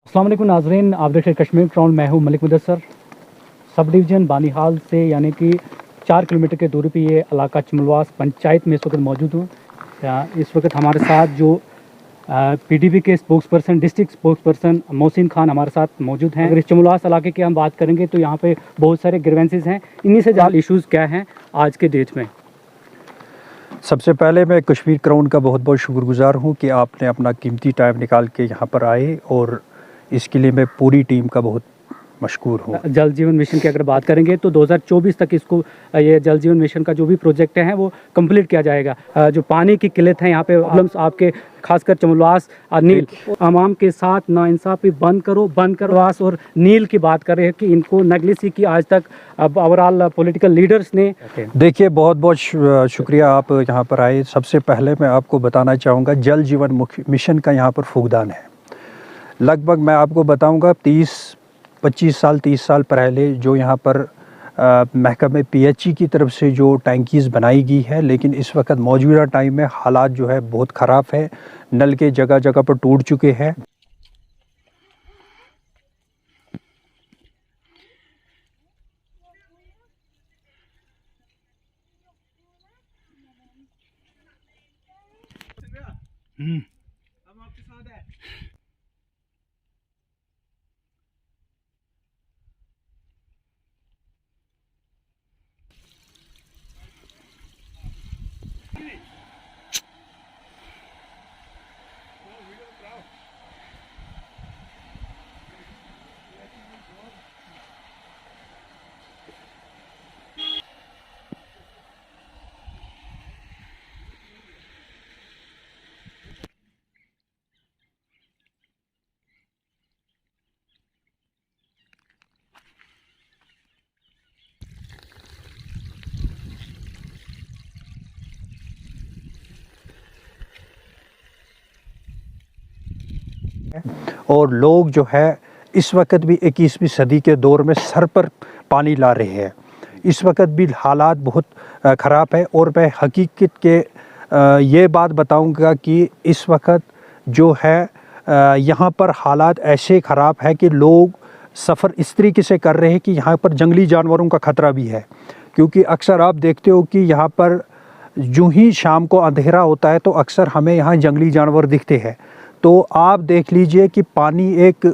अस्सलाम वालेकुम नाज़रीन, आप देख रहे हैं कश्मीर क्राउन। मैं हूं मलिक मुदस्सर। सब डिवीज़न बानीहाल से यानी कि 4 किलोमीटर की दूरी पे ये इलाका चमलवास पंचायत में इस वक्त मौजूद हूँ। इस वक्त हमारे साथ जो पीडीपी के spokes person, district spokes person Mohsin Khan हमारे साथ मौजूद हैं। अगर इस चमलवास इलाके की हम बात करेंगे तो यहाँ पे बहुत सारे ग्रीवेंसेस हैं। इन्हीं से ज़्यादा इश्यूज़ क्या हैं आज के डेट में? सबसे पहले मैं कश्मीर क्राउन का बहुत बहुत शुक्रगुजार हूँ कि आपने अपना कीमती टाइम निकाल के यहाँ पर आए, और इसके लिए मैं पूरी टीम का बहुत मशकूर हूँ। जल जीवन मिशन की अगर बात करेंगे तो 2024 तक इसको ये जल जीवन मिशन का जो भी प्रोजेक्ट हैं वो कंप्लीट किया जाएगा। जो पानी की किल्लत है यहाँ पे प्रॉब्लम्स आपके खासकर चमलवास और नील आवाम के साथ नाइंसाफ़ी बंद करो। वास और नील की बात कर रहे हैं कि इनको नेगलेसी की आज तक ओवरऑल पॉलिटिकल लीडर्स ने। देखिए, बहुत बहुत शुक्रिया आप यहाँ पर आए। सबसे पहले मैं आपको बताना चाहूँगा जल जीवन मिशन का यहाँ पर फुकदान है। लगभग मैं आपको बताऊँगा 25 साल 30 साल पहले जो यहाँ पर महकमे पीएचई की तरफ से जो टैंकीज़ बनाई गई है, लेकिन इस वक्त मौजूदा टाइम में हालात जो है बहुत ख़राब है। नल के जगह जगह पर टूट चुके हैं। हम आपके साथ है। और लोग जो है इस वक्त भी 21वीं सदी के दौर में सर पर पानी ला रहे हैं। इस वक्त भी हालात बहुत ख़राब है। और मैं हकीकत के ये बात बताऊंगा कि इस वक्त जो है यहाँ पर हालात ऐसे ख़राब है कि लोग सफ़र इस तरीके से कर रहे हैं कि यहाँ पर जंगली जानवरों का ख़तरा भी है। क्योंकि अक्सर आप देखते हो कि यहाँ पर यूँ ही शाम को अंधेरा होता है तो अक्सर हमें यहाँ जंगली जानवर दिखते हैं। तो आप देख लीजिए कि पानी एक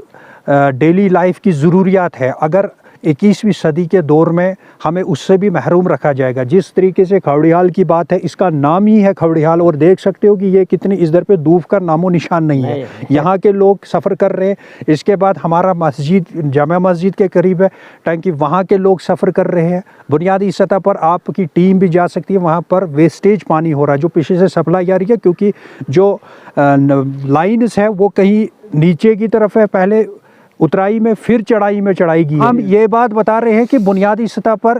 डेली लाइफ की ज़रूरियात है। अगर 21वीं सदी के दौर में हमें उससे भी महरूम रखा जाएगा। जिस तरीके से खवड़ियाल की बात है, इसका नाम ही है खवड़ियाल, और देख सकते हो कि ये कितनी इधर पे धूप का नामो निशान नहीं है। यहाँ के लोग सफ़र कर रहे हैं। इसके बाद हमारा मस्जिद जामा मस्जिद के करीब है टैंकी, वहाँ के लोग सफ़र कर रहे हैं। बुनियादी सतह पर आपकी टीम भी जा सकती है। वहाँ पर वेस्टेज पानी हो रहा है जो पीछे से सप्लाई आ रही है, क्योंकि जो लाइन्स है वो कहीं नीचे की तरफ है, पहले उतराई में फिर चढ़ाई में चढ़ाई गई। हम ये बात बता रहे हैं कि बुनियादी सतह पर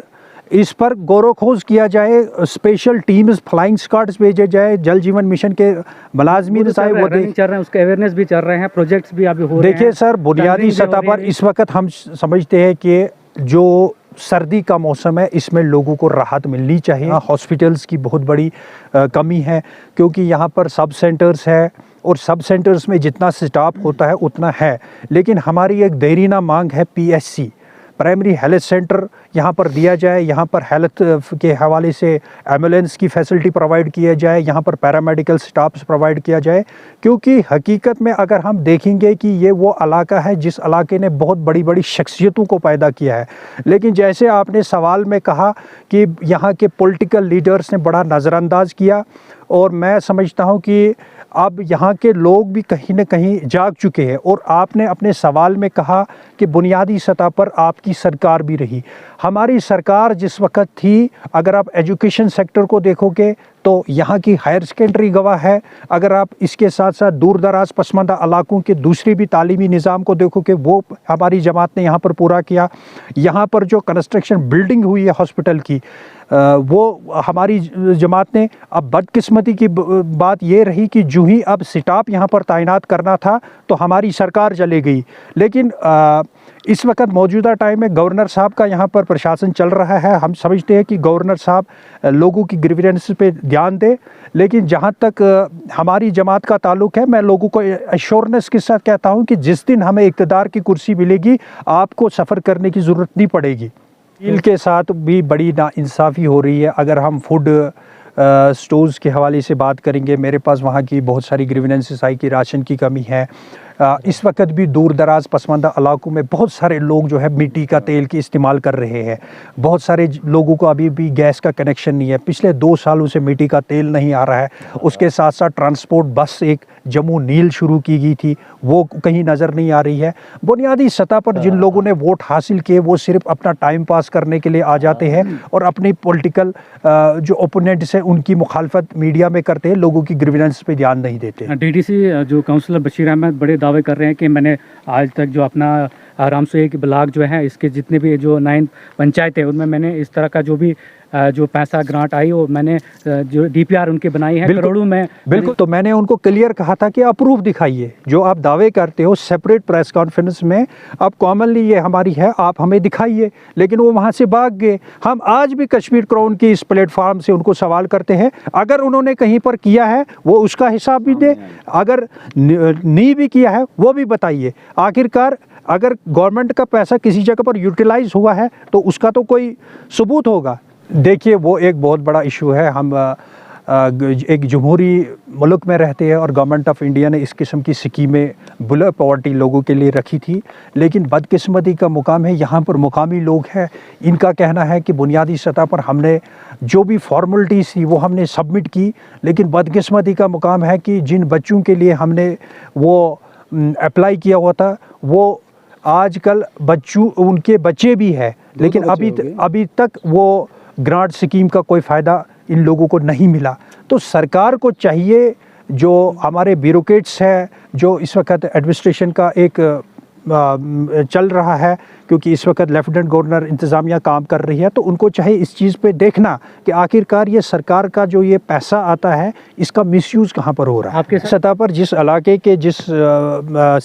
इस पर गौर खोज किया जाए, स्पेशल टीम्स फ्लाइंग स्क्वाड्स भेजे जाए। जल जीवन मिशन के मुलाजमीन चल रहे हैं, उसके अवेयरनेस भी चल रहे हैं, प्रोजेक्ट्स भी अभी हो रहे हैं। देखिए सर, बुनियादी सतह पर इस वक्त हम समझते हैं कि जो सर्दी का मौसम है इसमें लोगों को राहत मिलनी चाहिए। हॉस्पिटल्स की बहुत बड़ी कमी है, क्योंकि यहाँ पर सब सेंटर्स है और सब सेंटर्स में जितना स्टाफ होता है उतना है। लेकिन हमारी एक देरीना मांग है पीएचसी, प्राइमरी हेल्थ सेंटर यहाँ पर दिया जाए। यहाँ पर हेल्थ के हवाले से एम्बुलेंस की फैसिलिटी प्रोवाइड किया जाए, यहाँ पर पैरामेडिकल स्टाफ्स प्रोवाइड किया जाए। क्योंकि हकीकत में अगर हम देखेंगे कि ये वो इलाका है जिस इलाके ने बहुत बड़ी बड़ी शख्सियतों को पैदा किया है। लेकिन जैसे आपने सवाल में कहा कि यहाँ के पॉलिटिकल लीडर्स ने बड़ा नज़रअंदाज किया, और मैं समझता हूँ कि अब यहाँ के लोग भी कहीं न कहीं जाग चुके हैं। और आपने अपने सवाल में कहा कि बुनियादी सतह पर आपकी सरकार भी रही। हमारी सरकार जिस वक्त थी, अगर आप एजुकेशन सेक्टर को देखोगे तो यहाँ की हायर सेकेंडरी गवाह है। अगर आप इसके साथ साथ दूर दराज पसमानदा इलाकों के दूसरी भी तालीमी निज़ाम को देखोगे, वो हमारी जमात ने यहाँ पर पूरा किया। यहाँ पर जो कंस्ट्रक्शन बिल्डिंग हुई है हॉस्पिटल की, वो हमारी जमात ने। अब बदकिस्मती की बात ये रही कि जो ही अब स्टाफ यहाँ पर तैनात करना था तो हमारी सरकार चले गई। लेकिन इस वक्त मौजूदा टाइम में गवर्नर साहब का यहाँ पर प्रशासन चल रहा है। हम समझते हैं कि गवर्नर साहब लोगों की ग्रीवेंस पे ध्यान दे, लेकिन जहाँ तक हमारी जमात का ताल्लुक है, मैं लोगों को एश्योरेंस के साथ कहता हूँ कि जिस दिन हमें इक़्तिदार की कुर्सी मिलेगी आपको सफ़र करने की ज़रूरत नहीं पड़ेगी। मील के साथ भी बड़ी नाइंसाफ़ी हो रही है। अगर हम फूड स्टोर्स के हवाले से बात करेंगे, मेरे पास वहाँ की बहुत सारी ग्रीवेंसेस आई कि राशन की कमी है। इस वक्त भी दूर दराज पसमानदा इलाकों में बहुत सारे लोग जो है मिट्टी का तेल की इस्तेमाल कर रहे हैं। बहुत सारे लोगों को अभी भी गैस का कनेक्शन नहीं है। पिछले 2 सालों से मिट्टी का तेल नहीं आ रहा है। उसके साथ साथ ट्रांसपोर्ट बस एक जम्मू नील शुरू की गई थी, वो कहीं नज़र नहीं आ रही है। बुनियादी सतह पर जिन लोगों ने वोट हासिल किए वो सिर्फ अपना टाइम पास करने के लिए आ जाते हैं और अपनी पॉलिटिकल जो ओपोनेंट्स हैं उनकी मुखालफत मीडिया में करते हैं, लोगों की ग्रीवेंस पे ध्यान नहीं देते। डीडीसी जो काउंसलर बशीर अहमद बड़े दावे कर रहे हैं कि मैंने आज तक जो अपना रामसोई के ब्लॉक जो है इसके जितने भी जो 9 पंचायत है उनमें मैंने इस तरह का जो पैसा ग्रांट आई और मैंने जो डीपीआर उनके बनाई है करोड़ों में। बिल्कुल, तो मैंने उनको क्लियर कहा था कि आप प्रूफ दिखाइए, जो आप दावे करते हो सेपरेट प्रेस कॉन्फ्रेंस में, अब कॉमनली ये हमारी है, आप हमें दिखाइए। लेकिन वो वहाँ से भाग गए। हम आज भी कश्मीर क्राउन की इस प्लेटफार्म से उनको सवाल करते हैं, अगर उन्होंने कहीं पर किया है वो उसका हिसाब भी दे, अगर नहीं भी किया है वो भी बताइए। आखिरकार अगर गवर्नमेंट का पैसा किसी जगह पर यूटिलाइज हुआ है तो उसका तो कोई सबूत होगा। देखिए, वो एक बहुत बड़ा इशू है। हम एक जमहूरी मुल्क में रहते हैं और गवर्नमेंट ऑफ इंडिया ने इस किस्म की स्कीमें बिलो पॉवर्टी लोगों के लिए रखी थी, लेकिन बदकिस्मती का मुकाम है यहाँ पर मुकामी लोग हैं, इनका कहना है कि बुनियादी सतह पर हमने जो भी फॉर्मेलिटीज़ थी वो हमने सबमिट की, लेकिन बदकिस्मती का मुकाम है कि जिन बच्चों के लिए हमने वो अप्लाई किया हुआ था वो आजकल उनके बच्चे भी हैं, लेकिन अभी तक वो ग्रांट स्कीम का कोई फ़ायदा इन लोगों को नहीं मिला। तो सरकार को चाहिए, जो हमारे ब्यूरोक्रेट्स हैं, जो इस वक्त एडमिनिस्ट्रेशन का एक चल रहा है, क्योंकि इस वक्त लेफ्टिनेंट गवर्नर इंतज़ामिया काम कर रही है, तो उनको चाहिए इस चीज़ पे देखना कि आखिरकार ये सरकार का जो ये पैसा आता है इसका मिसयूज़ कहाँ पर हो रहा है। आपके सतह पर जिस इलाके के जिस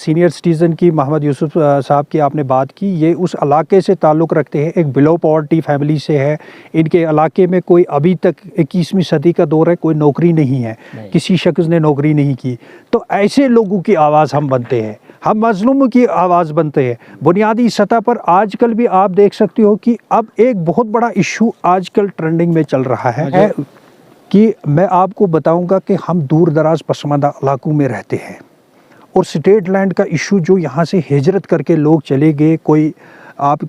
सीनियर सिटीज़न की मोहम्मद यूसुफ साहब की आपने बात की, ये उस इलाके से ताल्लुक़ रखते हैं, एक बिलो पॉवर्टी फैमिली से है। इनके इलाके में कोई अभी तक 21वीं सदी का दौर है, कोई नौकरी नहीं है, किसी शख्स ने नौकरी नहीं की। तो ऐसे लोगों की आवाज़ हम बनते हैं, हम मज़लूमों की आवाज़ बनते हैं। बुनियादी सतह पर आजकल भी आप देख सकते हो कि अब एक बहुत बड़ा इशू आजकल ट्रेंडिंग में चल रहा है कि मैं आपको बताऊंगा कि हम दूर दराज पसमानदा इलाकों में रहते हैं और स्टेट लैंड का इशू जो यहाँ से हिजरत करके लोग चले गए, कोई आप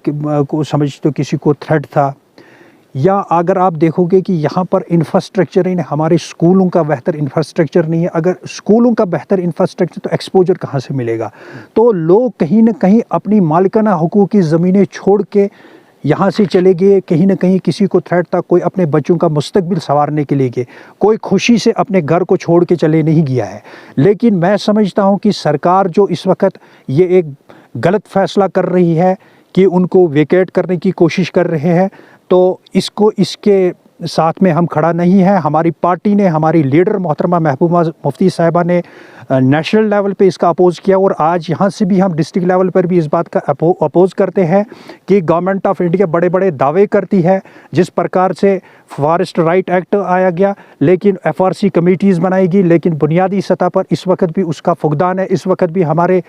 को समझते हो किसी को थ्रेट था, या अगर आप देखोगे कि यहाँ पर इंफ्रास्ट्रक्चर ही नहीं, हमारे स्कूलों का बेहतर इंफ्रास्ट्रक्चर नहीं है। अगर स्कूलों का बेहतर इंफ्रास्ट्रक्चर तो एक्सपोजर कहाँ से मिलेगा? तो लोग कहीं ना कहीं अपनी मालिकाना हुकूक की ज़मीनें छोड़ के यहाँ से चले गए। कहीं ना कहीं किसी को थ्रेट था, कोई अपने बच्चों का मुस्तकबिल संवारने के लिए गए, कोई खुशी से अपने घर को छोड़ के चले नहीं गया है। लेकिन मैं समझता हूँ कि सरकार जो इस वक्त ये एक गलत फ़ैसला कर रही है कि उनको वेकेट करने की कोशिश कर रहे हैं, तो इसके साथ में हम खड़ा नहीं है। हमारी पार्टी ने, हमारी लीडर मोहतरमा महबूबा मुफ्ती साहिबा ने नेशनल लेवल पे इसका अपोज़ किया और आज यहाँ से भी हम डिस्ट्रिक्ट लेवल पर भी इस बात का अपोज़ करते हैं कि गवर्नमेंट ऑफ इंडिया बड़े बड़े दावे करती है। जिस प्रकार से फॉरेस्ट राइट एक्ट आया गया, लेकिन FRC कमेटीज़ बनाएगी, लेकिन बुनियादी सतह पर इस वक्त भी उसका फुकदान है। इस वक्त भी हमारे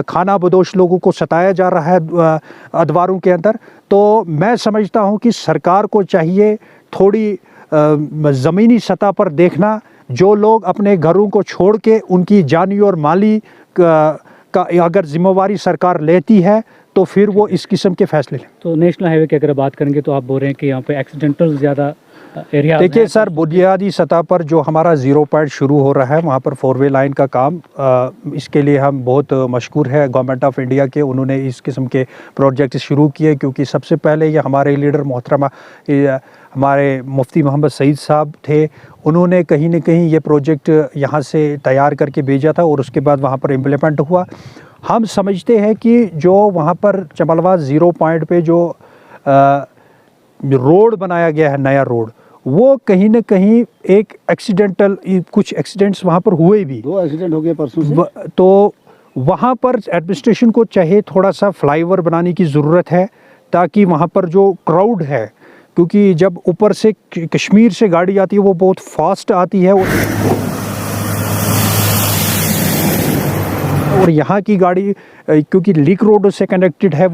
खाना बदोश लोगों को सताया जा रहा है अदवारों के अंदर। तो मैं समझता हूँ कि सरकार को चाहिए थोड़ी ज़मीनी सतह पर देखना, जो लोग अपने घरों को छोड़ के उनकी जानी और माली का अगर जिम्मेवारी सरकार लेती है तो फिर वो इस किस्म के फैसले लें। तो नेशनल हाईवे की अगर बात करेंगे तो आप बोल रहे हैं कि यहाँ पे एक्सीडेंटल ज़्यादा एरिया। देखिए सर, बुनियादी सतह पर जो हमारा 0 पॉइंट शुरू हो रहा है वहाँ पर 4-वे लाइन का काम, इसके लिए हम बहुत मशकूर है गवर्नमेंट ऑफ इंडिया के, उन्होंने इस किस्म के प्रोजेक्ट शुरू किए। क्योंकि सबसे पहले ये हमारे लीडर मोहतरमा हमारे मुफ्ती मोहम्मद सईद साहब थे, उन्होंने कहीं न कहीं ये प्रोजेक्ट यहाँ से तैयार करके भेजा था और उसके बाद वहाँ पर इम्प्लीमेंट हुआ। हम समझते हैं कि जो वहाँ पर चमलवा 0 पॉइंट पे जो रोड बनाया गया है, नया रोड, वो कहीं न कहीं एक एक्सीडेंटल, कुछ एक्सीडेंट्स वहाँ पर हुए भी, 2 एक्सीडेंट हो गए परसों से। तो वहाँ पर एडमिनिस्ट्रेशन को चाहे थोड़ा सा फ्लाईओवर बनाने की ज़रूरत है, ताकि वहाँ पर जो क्राउड है, क्योंकि जब ऊपर से कश्मीर से गाड़ी आती है वो बहुत फास्ट आती है, और यहाँ की गाड़ी क्योंकि लीक रोड से कनेक्टेड है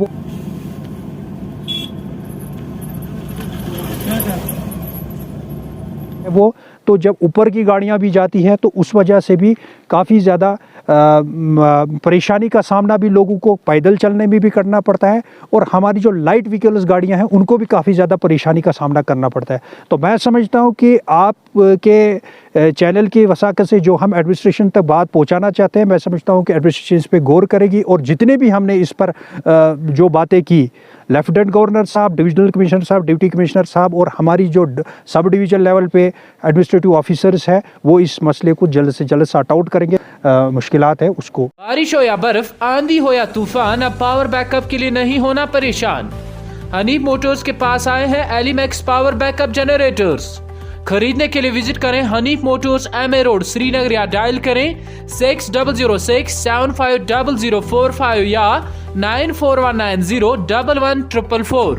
वो तो जब ऊपर की गाड़ियाँ भी जाती है तो उस वजह से भी काफ़ी ज़्यादा परेशानी का सामना भी लोगों को पैदल चलने में भी करना पड़ता है, और हमारी जो लाइट व्हीकल्स गाड़ियाँ हैं उनको भी काफ़ी ज़्यादा परेशानी का सामना करना पड़ता है। तो मैं समझता हूँ कि आप के चैनल की वसाकत से जो हम एडमिनिस्ट्रेशन तक बात पहुँचाना चाहते हैं, मैं समझता हूँ कि एडमिनिस्ट्रेशन इस पर गौर करेगी, और जितने भी हमने इस पर जो बातें की, लेफ्टिनेंट गवर्नर साहब, डिविजनल कमिश्नर साहब, डिप्टी कमिश्नर साहब और हमारी जो सब डिवीज़न लेवल पे एडमिनिस्ट्रेटिव ऑफिसर्स हैं, वो इस मसले को जल्द से जल्द सॉर्ट आउट करेंगे। मुश्किलात है उसको। बारिश हो या बर्फ, आंधी हो या तूफान, अब पावर बैकअप के लिए नहीं होना परेशान। हनीफ मोटर्स के पास आए हैं एलिमैक्स पावर बैकअप जनरेटर्स। खरीदने के लिए विजिट करें Hanif Motors, MA road, Srinagar, या डायल करें 6006750045 या 9419011444।